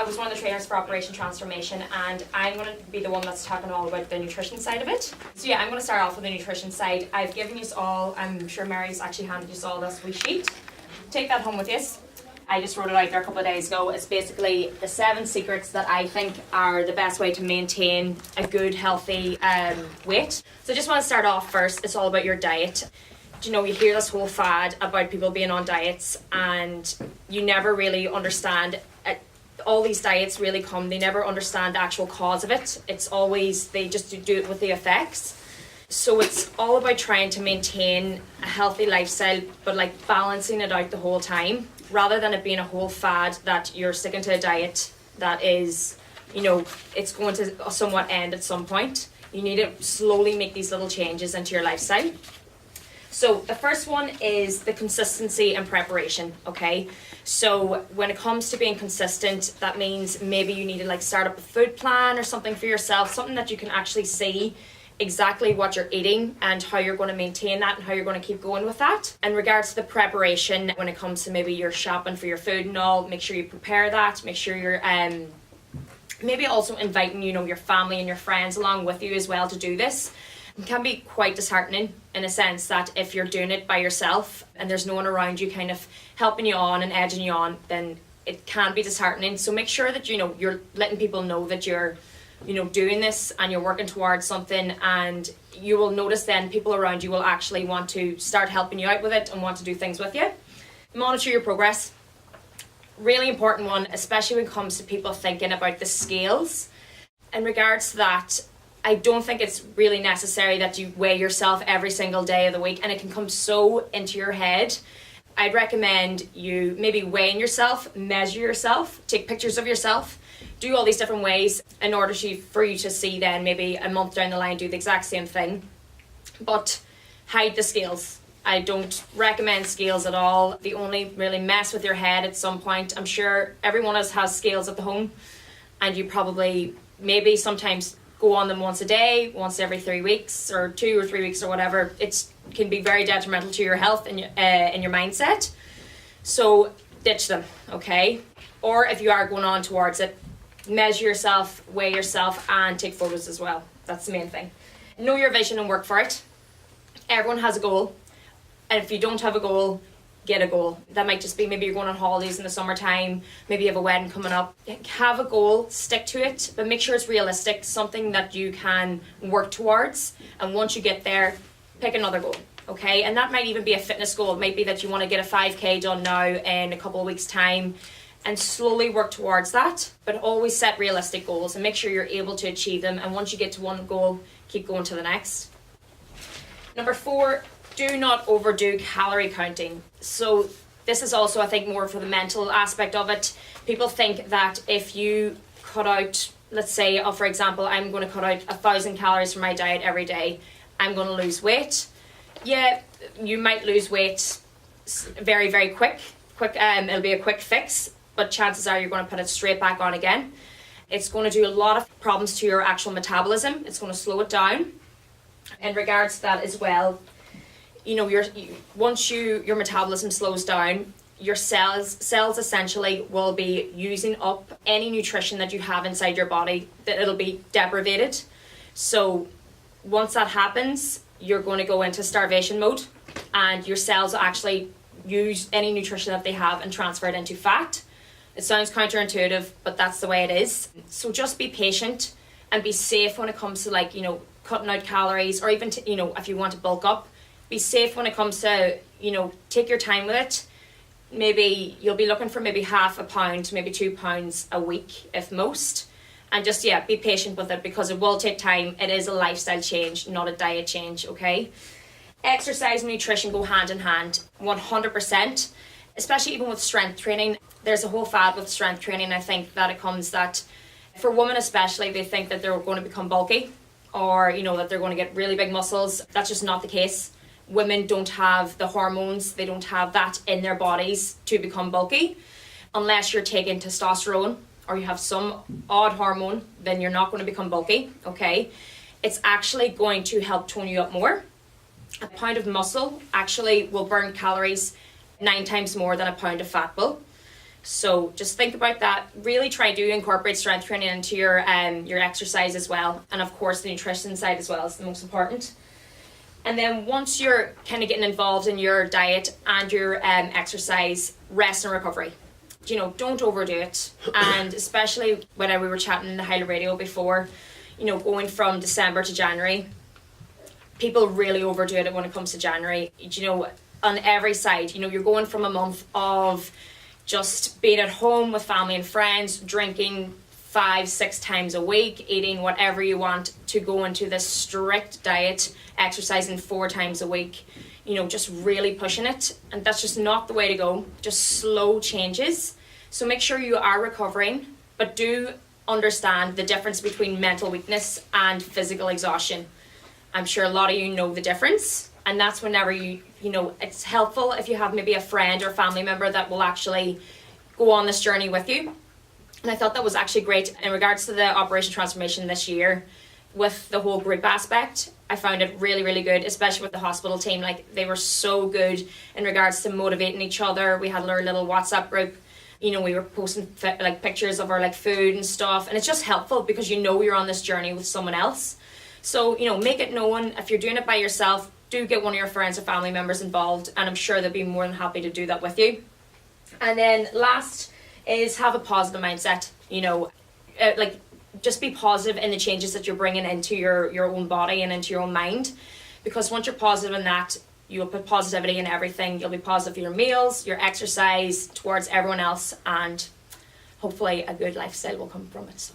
I was one of the trainers for Operation Transformation, and I'm going to be the one that's talking all about the nutrition side of it. So yeah, I'm going to start off with the nutrition side. I've given you all, I'm sure Mary's actually handed you all this wee sheet. Take that home with you. I just wrote it out there a couple of days ago. It's basically the 7 secrets that I think are the best way to maintain a good, healthy weight. So I just want to start off first. It's all about your diet. You know, you hear this whole fad about people being on diets, and you never really understand all these diets really come, they never understand the actual cause of it. It's always, they just do it with the effects. So it's all about trying to maintain a healthy lifestyle, but like balancing it out the whole time, rather than it being a whole fad that you're sticking to a diet that is, you know, it's going to somewhat end at some point. You need to slowly make these little changes into your lifestyle. So the first one is the consistency and preparation, okay? So when it comes to being consistent, that means maybe you need to like start up a food plan or something for yourself, something that you can actually see exactly what you're eating and how you're going to maintain that and how you're going to keep going with that. In regards to the preparation, when it comes to maybe you're shopping for your food and all, make sure you prepare that, make sure you're maybe also inviting, you know, your family and your friends along with you as well to do this. It can be quite disheartening in a sense that if you're doing it by yourself and there's no one around you kind of helping you on and edging you on, then it can be disheartening. So make sure that, you know, you're letting people know that you're, you know, doing this and you're working towards something, and you will notice then people around you will actually want to start helping you out with it and want to do things with you. Monitor your progress. Really important one, especially when it comes to people thinking about the scales. In regards to that, I don't think it's really necessary that you weigh yourself every single day of the week, and it can come so into your head. I'd recommend you maybe weighing yourself, measure yourself, take pictures of yourself, do all these different ways in order for you to see then maybe a month down the line do the exact same thing. But hide the scales. I don't recommend scales at all. They only really mess with your head at some point. I'm sure everyone else has scales at the home, and you probably maybe sometimes go on them once a day, once every 3 weeks or 2 or 3 weeks or whatever. It can be very detrimental to your health and your mindset. So ditch them, okay? Or if you are going on towards it, measure yourself, weigh yourself, and take photos as well. That's the main thing. Know your vision and work for it. Everyone has a goal. And if you don't have a goal, get a goal. That might just be maybe you're going on holidays in the summertime, maybe you have a wedding coming up. Have a goal, stick to it, but make sure it's realistic, something that you can work towards. And once you get there, pick another goal, okay? And that might even be a fitness goal. It might be that you want to get a 5K done now in a couple of weeks' time, and slowly work towards that. But always set realistic goals and make sure you're able to achieve them. And once you get to one goal, keep going to the next. Number 4, do not overdo calorie counting. So this is also, I think, more for the mental aspect of it. People think that if you cut out, let's say, for example, I'm going to cut out 1,000 calories from my diet every day, I'm going to lose weight. Yeah, you might lose weight very, very quick. It'll be a quick fix, but chances are you're going to put it straight back on again. It's going to do a lot of problems to your actual metabolism. It's going to slow it down. In regards to that as well, you know, once your metabolism slows down, your cells essentially will be using up any nutrition that you have inside your body, that it'll be deprivated. So once that happens, you're going to go into starvation mode, and your cells will actually use any nutrition that they have and transfer it into fat. It sounds counterintuitive, but that's the way it is. So just be patient and be safe when it comes to, like, you know, cutting out calories, or even you know, if you want to bulk up. Be safe when it comes to, you know, take your time with it. Maybe you'll be looking for maybe half a pound, maybe 2 pounds a week, if most. And just, yeah, be patient with it, because it will take time. It is a lifestyle change, not a diet change, okay? Exercise and nutrition go hand in hand, 100%. Especially even with strength training. There's a whole fad with strength training. I think that it comes that, for women especially, they think that they're going to become bulky, or, you know, that they're going to get really big muscles. That's just not the case. Women don't have the hormones, they don't have that in their bodies to become bulky. Unless you're taking testosterone or you have some odd hormone, then you're not going to become bulky, okay? It's actually going to help tone you up more. A pound of muscle actually will burn calories 9 times more than a pound of fat will. So just think about that. Really try to incorporate strength training into your exercise as well. And of course the nutrition side as well is the most important. And then once you're kind of getting involved in your diet and your exercise, rest and recovery. You know, don't overdo it. And especially when we were chatting in the Highland Radio before, you know, going from December to January, people really overdo it when it comes to January. You know, on every side, you know, you're going from a month of just being at home with family and friends, drinking 5-6 times a week, eating whatever you want, to go into this strict diet, exercising 4 times a week, you know, just really pushing it. And that's just not the way to go. Just slow changes. So make sure you are recovering, but do understand the difference between mental weakness and physical exhaustion. I'm sure a lot of you know the difference, and that's whenever you know, it's helpful if you have maybe a friend or family member that will actually go on this journey with you. And I thought that was actually great in regards to the Operation Transformation this year with the whole group aspect. I found it really, really good, especially with the hospital team. Like, they were so good in regards to motivating each other. We had our little WhatsApp group. You know, we were posting like pictures of our like food and stuff, and it's just helpful because you know you're on this journey with someone else. So, you know, make it known. If you're doing it by yourself, do get one of your friends or family members involved, and I'm sure they'll be more than happy to do that with you. And then last is have a positive mindset. You know, like, just be positive in the changes that you're bringing into your own body and into your own mind, because once you're positive in that, you'll put positivity in everything. You'll be positive for your meals, your exercise, towards everyone else, and hopefully a good lifestyle will come from it. So